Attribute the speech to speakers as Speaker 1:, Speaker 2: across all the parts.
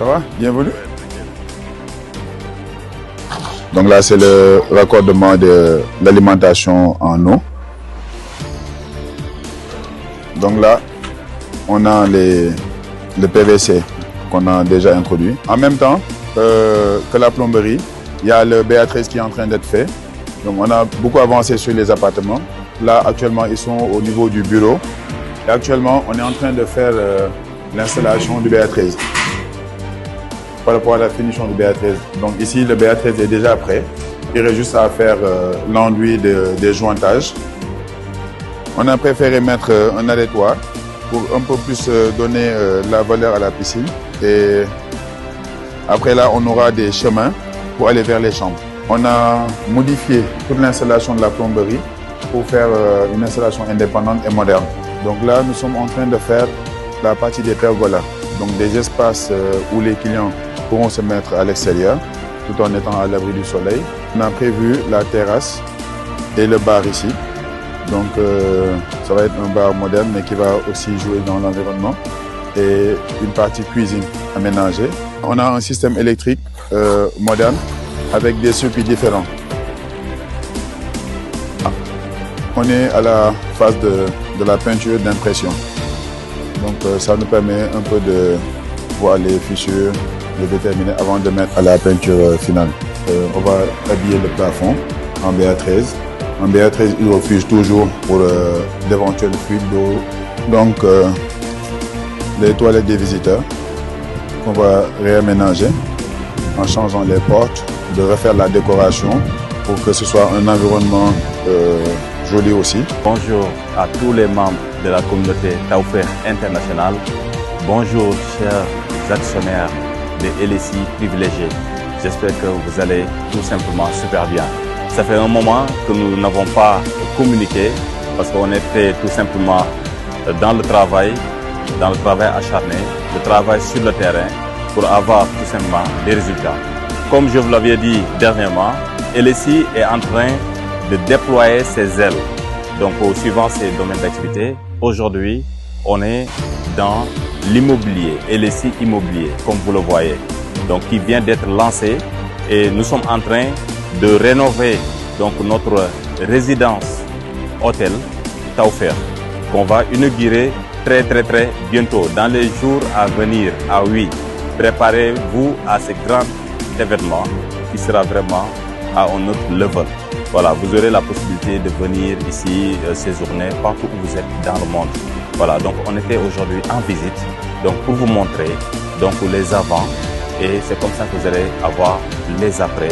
Speaker 1: Ça va? Bienvenue. Donc là, c'est le raccordement de l'alimentation en eau. Donc là, on a le PVC qu'on a déjà introduit. En même temps que la plomberie, il y a le BA13 qui est en train d'être fait. Donc on a beaucoup avancé sur les appartements. Là, actuellement, ils sont au niveau du bureau. Et actuellement, on est en train de faire l'installation du BA13 par rapport à la finition du BA13. Donc ici, le BA13 est déjà prêt. Il reste juste à faire l'enduit des jointages. On a préféré mettre un alétoire pour un peu plus donner la valeur à la piscine. Et après là, on aura des chemins pour aller vers les chambres. On a modifié toute l'installation de la plomberie pour faire une installation indépendante et moderne. Donc là, nous sommes en train de faire la partie des pergolas. Donc des espaces où les clients pourront se mettre à l'extérieur tout en étant à l'abri du soleil. On a prévu la terrasse et le bar ici. Donc ça va être un bar moderne mais qui va aussi jouer dans l'environnement et une partie cuisine aménagée. On a un système électrique moderne avec des circuits différents. On est à la phase de la peinture d'impression. Donc ça nous permet un peu de voir les fissures, de déterminer avant de mettre à la peinture finale. On va habiller le plafond en BA13. En BA13, il refuse toujours pour d'éventuelles fuites d'eau. Donc les toilettes des visiteurs qu'on va réaménager en changeant les portes, de refaire la décoration pour que ce soit un environnement joli aussi.
Speaker 2: Bonjour à tous les membres de la communauté Tawfekh International. Bonjour chers actionnaires de LSI privilégiés. J'espère que vous allez tout simplement super bien. Ça fait un moment que nous n'avons pas communiqué parce qu'on était tout simplement dans le travail acharné, le travail sur le terrain pour avoir tout simplement des résultats. Comme je vous l'avais dit dernièrement, LSI est en train de déployer ses ailes. Donc, suivant ses domaines d'activité, aujourd'hui, on est dans l'immobilier, LSI Immobilier, comme vous le voyez, donc qui vient d'être lancé et nous sommes en train de rénover donc notre résidence hôtel Tawfekh qu'on va inaugurer très bientôt dans les jours à venir. Ah oui, préparez-vous à ce grand événement qui sera vraiment à un autre level. Voilà, vous aurez la possibilité de venir ici séjourner partout où vous êtes dans le monde. Voilà, donc on était aujourd'hui en visite donc pour vous montrer donc les avant et c'est comme ça que vous allez avoir les après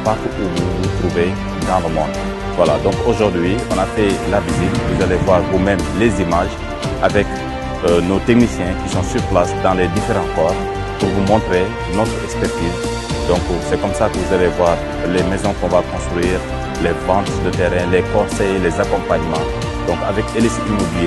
Speaker 2: partout où vous vous trouvez dans le monde. Voilà, donc aujourd'hui on a fait la visite, vous allez voir vous-même les images avec nos techniciens qui sont sur place dans les différents corps pour vous montrer notre expertise. Donc c'est comme ça que vous allez voir les maisons qu'on va construire, les ventes de terrain, les conseils, les accompagnements. Donc avec LSI Immobilier.